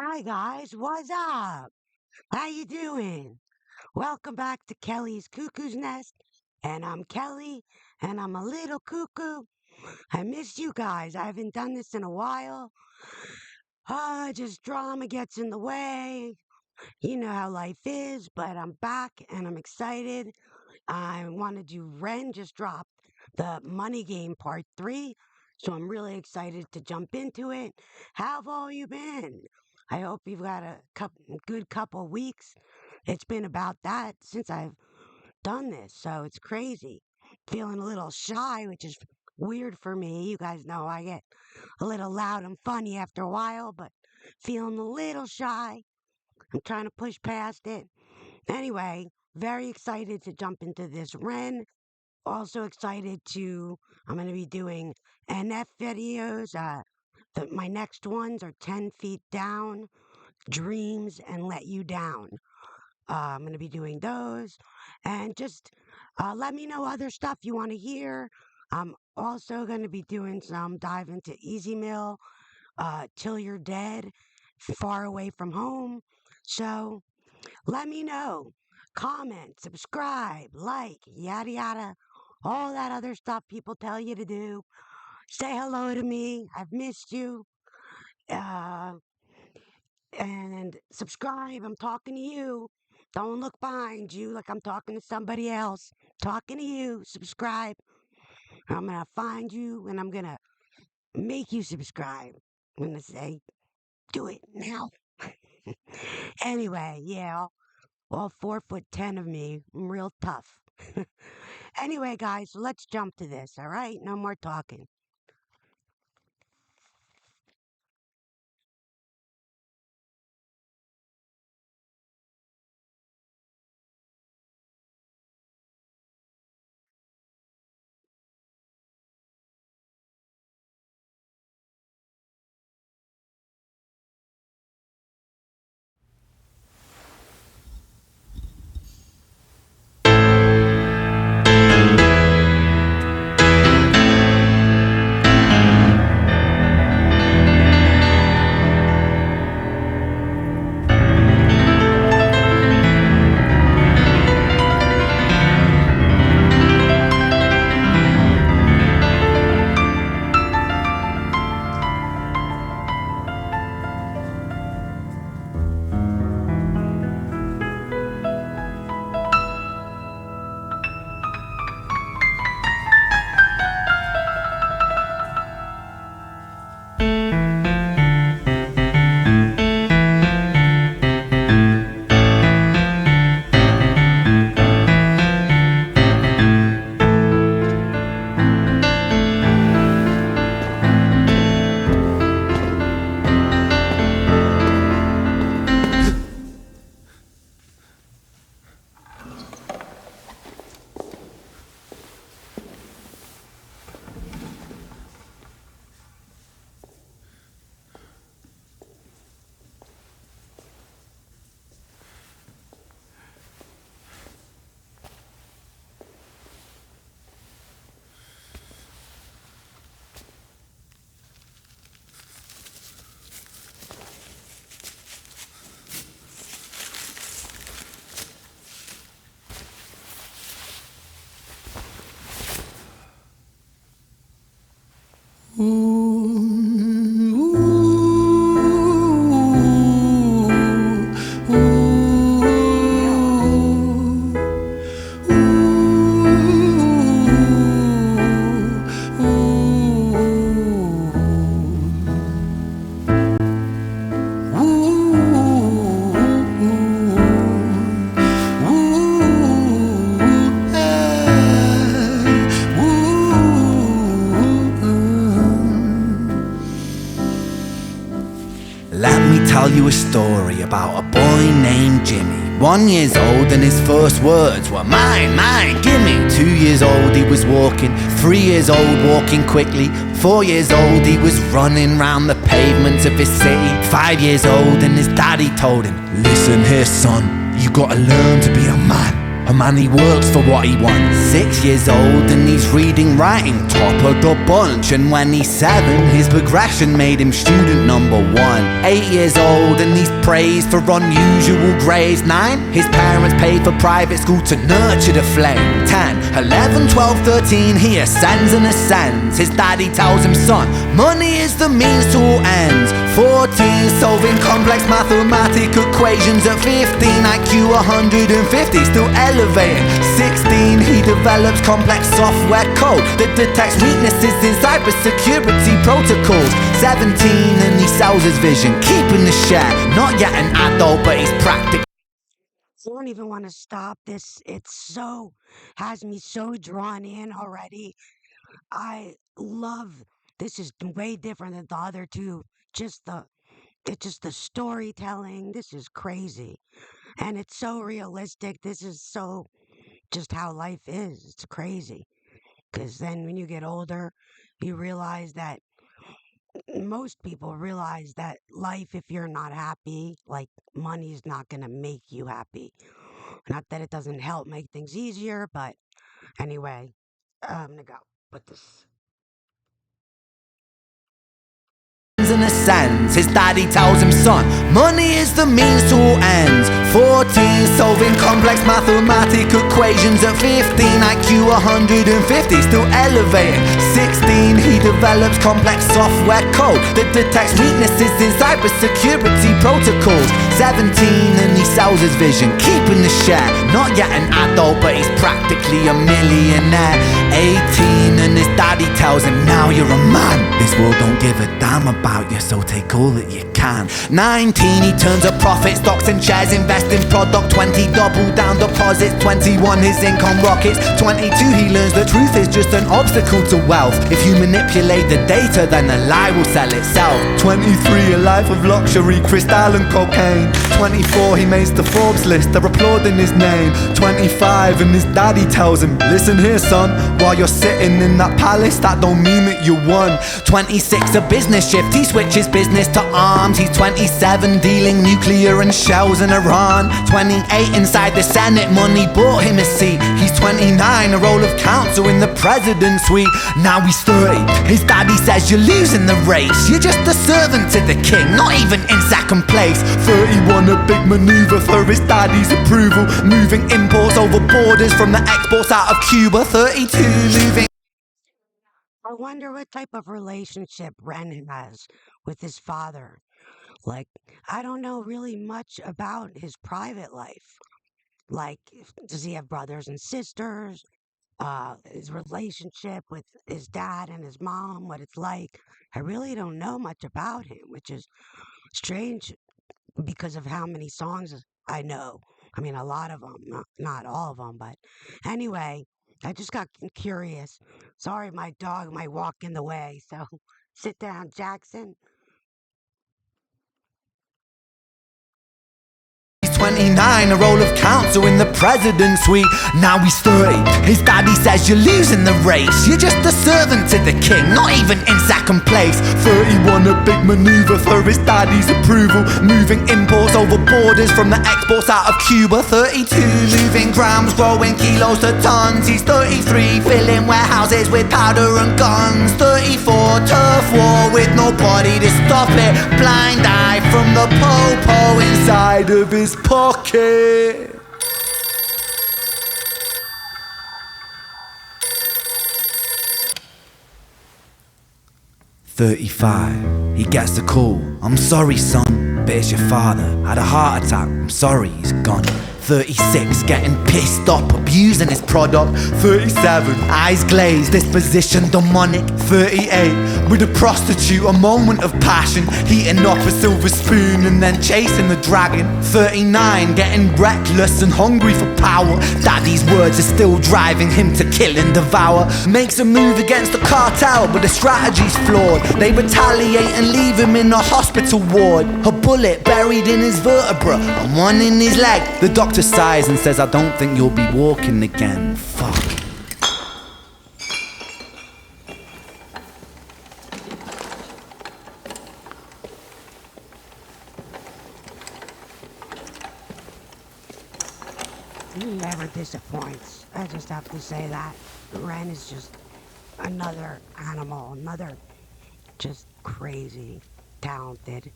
Hi guys, what's up? How you doing? Welcome back to Kelly's Cuckoo's Nest. And I'm Kelly, and I'm a little cuckoo. I miss you guys. I haven't done this in a while. Just drama gets in the way. You know how life is, but I'm back and I'm excited. I want to do Ren just dropped the Money Game Part 3, so I'm really excited to jump into it. How have all you been? I hope you've got a good couple weeks. It's been about that since I've done this, so it's crazy. Feeling a little shy, which is weird for me. You guys know I get a little loud and funny after a while, but feeling a little shy. I'm trying to push past it. Anyway, very excited to jump into this Ren. Also excited I'm going to be doing NF videos. My next ones are 10 Feet Down, Dreams, and Let You Down. I'm going to be doing those. And just let me know other stuff you want to hear. I'm also going to be doing some dive into Easy Mill, Till You're Dead, Far Away from Home. So let me know. Comment, subscribe, like, yada yada. All that other stuff people tell you to do. Say hello to me. I've missed you. Uh, and subscribe. I'm talking to you. Don't look behind you like I'm talking to somebody else. Talking to you. Subscribe. I'm going to find you and I'm going to make you subscribe. I'm going to say, do it now. Anyway, yeah, all 4'10" of me. I'm real tough. Anyway, guys, let's jump to this, all right? No more talking. Let me tell you a story about a boy named Jimmy. 1 year old and his first words were mine, mine, gimme. 2 years old he was walking, 3 years old walking quickly. 4 years old he was running round the pavements of his city. 5 years old and his daddy told him, listen here son, you gotta learn to be a man. A man, he works for what he wants. 6 years old and he's reading, writing, top of the bunch. And when he's 7, his progression made him student number 1. 8 years old and he's praised for unusual grades. 9, his parents paid for private school to nurture the flame. 10, 11, 12, 13, he ascends and ascends. His daddy tells him, son, money is the means to all ends. 14, solving complex mathematical equations. At 15, IQ 150, still elevating. 16, he develops complex software code that detects weaknesses in cybersecurity protocols. 17, and he sells his vision, keeping the share. Not yet an adult, but he's practical. I don't even want to stop this. Has me so drawn in already. I love, this is way different than the other two. It's just the storytelling. This is crazy. And it's so realistic. This is so just how life is. It's crazy. Because then when you get older, you realize that most people realize that life, if you're not happy, like money's not going to make you happy. Not that it doesn't help make things easier, but anyway, I'm going to go with this. And ascends. His daddy tells him, son, money is the means to all ends. 14, solving complex mathematical equations. At 15, IQ 150, still elevating. 16, he develops complex software code that detects weaknesses in cybersecurity protocols. 17, and he sells his vision, keeping the share. Not yet an adult, but he's practically a millionaire. 18, and his daddy tells him, now you're a man. This world don't give a damn about you, so take all that you can. 19, he turns a profit, stocks and shares, invest in product. 20, double down deposits. 21, his income rockets. 22, he learns the truth is just an obstacle to wealth. If you manipulate the data, then the lie will sell itself. 23, a life of luxury, crystal and cocaine. 24, he makes the Forbes list, they're applauding his name. 25, and his daddy tells him, listen here son, while you're sitting in that palace, that don't mean that you won. 26, a business shift, he switches business to arms. He's 27, dealing nuclear and shells in Iran. 28, inside the Senate, money bought him a seat. He's 29, a role of counsel in the president's suite. Now he's 30, his daddy says you're losing the race. You're just a servant to the king, not even in second place. 31, a big maneuver for his daddy's approval, moving imports over borders from the exports out of Cuba. 32, moving. I wonder what type of relationship Ren has with his father. Like, I don't know really much about his private life. Like, does he have brothers and sisters? His relationship with his dad and his mom, what it's like. I really don't know much about him, which is strange because of how many songs I know. I mean, a lot of them, not all of them, but anyway, I just got curious. Sorry, my dog might walk in the way, so sit down, Jackson. 29, a role of counsel in the president's suite. Now he's 30, his daddy says you're losing the race. You're just a servant to the king, not even in second place. 31, a big maneuver for his daddy's approval, moving imports over borders from the exports out of Cuba. 32, moving grams, growing kilos to tons. He's 33, filling warehouses with powder and guns. 34, turf war with nobody to stop it. Blind eye from the po-po inside of his pocket. "35, he gets the call. I'm sorry, son, but it's your father. Had a heart attack. I'm sorry, he's gone. 36, getting pissed up, abusing his product. 37, eyes glazed, disposition demonic. 38, with a prostitute, a moment of passion, heating up a silver spoon and then chasing the dragon. 39, getting reckless and hungry for power. Daddy's words are still driving him to kill and devour. Makes a move against the cartel, but the strategy's flawed. They retaliate and leave him in a hospital ward. A bullet buried in his vertebra and one in his leg. The doctor sighs and says, I don't think you'll be walking again. Fuck. he never disappoints. I just have to say that. Ren is just another animal, another just crazy, talented.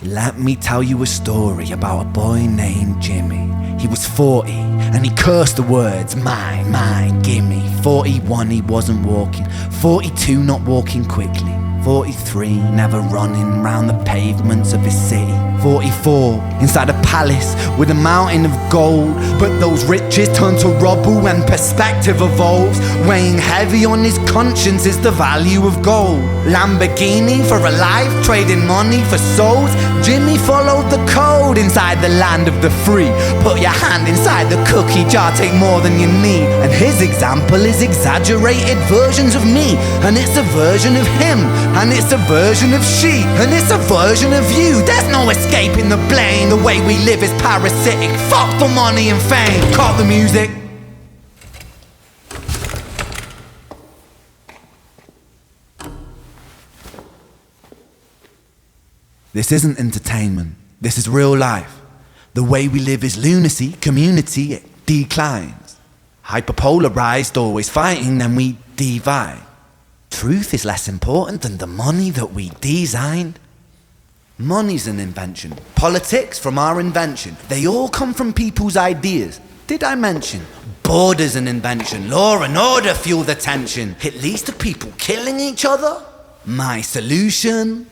Let me tell you a story about a boy named Jimmy. He was 40 and he cursed the words mine, mine, gimme. 41 he wasn't walking, 42 not walking quickly, 43 never running round the pavements of his city, 44 inside a palace with a mountain of gold. But those riches turn to rubble when perspective evolves. Weighing heavy on his conscience is the value of gold. Lamborghini for a life, trading money for souls. Jimmy followed the code inside the land of the free. Put your hand inside the cookie jar, take more than you need. And his example is exaggerated versions of me. And it's a version of him, and it's a version of she, and it's a version of you. There's no escaping the blame. The way we live is parasitic. Fuck for money and fame. Cut the music. This isn't entertainment. This is real life. The way we live is lunacy. Community, it declines. Hyperpolarized, always fighting, then we divide. Truth is less important than the money that we designed. Money's an invention. Politics from our invention. They all come from people's ideas. Did I mention? Border's an invention. Law and order fuel the tension. It leads to people killing each other. My solution?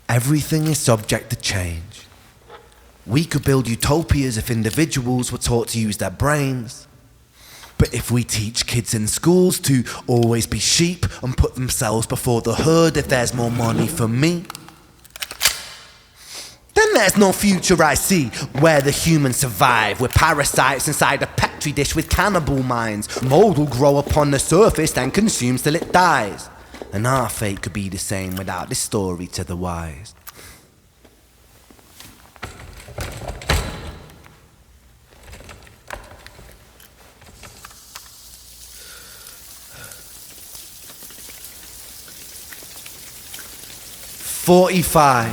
Everything is subject to change. We could build utopias if individuals were taught to use their brains. But if we teach kids in schools to always be sheep and put themselves before the herd if there's more money for me, then there's no future I see where the humans survive. We're parasites inside a petri dish with cannibal minds. Mold will grow upon the surface then consumes till it dies. And our fate could be the same without this story to the wise. "45.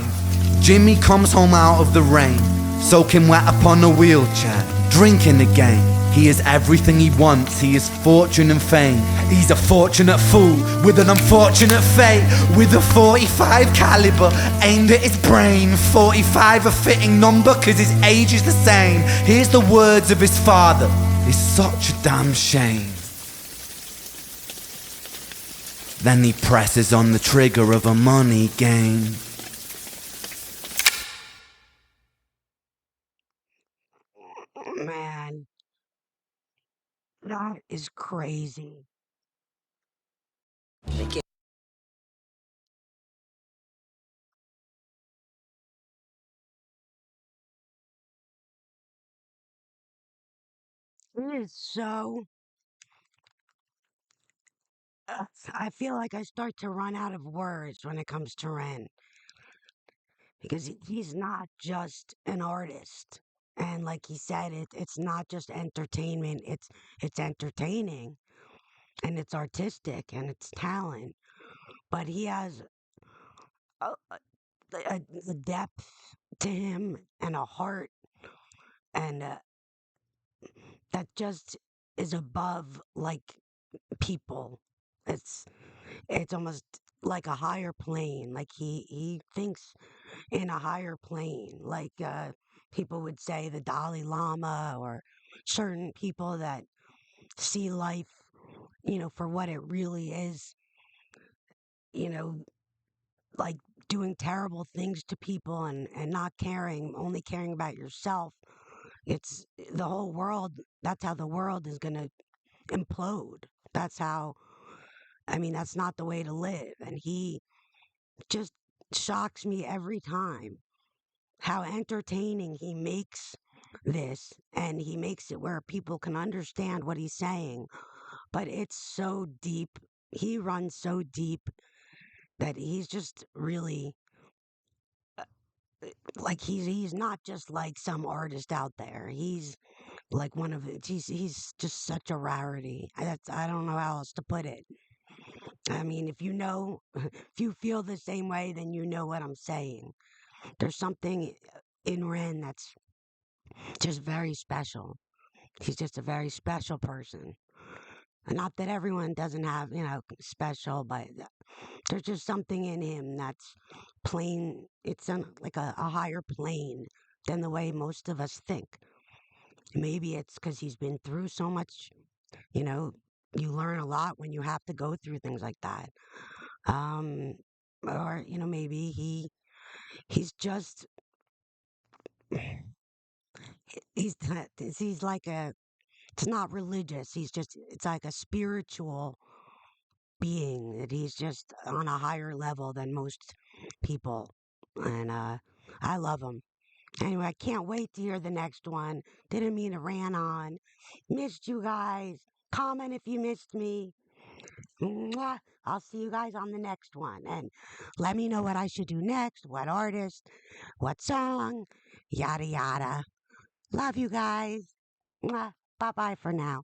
Jimmy comes home out of the rain, soaking wet upon a wheelchair, drinking again. He is everything he wants, he is fortune and fame. He's a fortunate fool with an unfortunate fate. With a 45 caliber aimed at his brain. 45 a fitting number cause his age is the same. Here's the words of his father, it's such a damn shame. Then he presses on the trigger of a money game. Man, that is crazy. It is so. I feel like I start to run out of words when it comes to Ren because he's not just an artist. And like he said, it's not just entertainment. It's entertaining and it's artistic and it's talent. But he has a, a depth to him and a heart and that just is above like people. It's it's almost like a higher plane. Like he thinks in a higher plane. Like people would say the Dalai Lama or certain people that see life, for what it really is. You know, like doing terrible things to people and not caring, only caring about yourself. It's the whole world. That's how the world is going to implode. That's how, I mean, that's not the way to live. And he just shocks me every time how entertaining he makes this, and he makes it where people can understand what he's saying, but it's so deep. He runs so deep that he's just really like he's not just like some artist out there. He's like one of he's just such a rarity. I don't know how else to put it. I mean, if you know, if you feel the same way, then you know what I'm saying. There's something in Ren that's just very special. He's just a very special person. Not that everyone doesn't have, special, but there's just something in him that's plain. It's on like a higher plane than the way most of us think. Maybe it's because he's been through so much. You know, you learn a lot when you have to go through things like that. Um, or maybe he's just he's like a. It's not religious. It's like a spiritual being that he's just on a higher level than most people. And I love him. Anyway, I can't wait to hear the next one. Didn't mean to ran on. Missed you guys. Comment if you missed me. Mwah. I'll see you guys on the next one. And let me know what I should do next, what artist, what song, yada yada. Love you guys. Bye bye for now.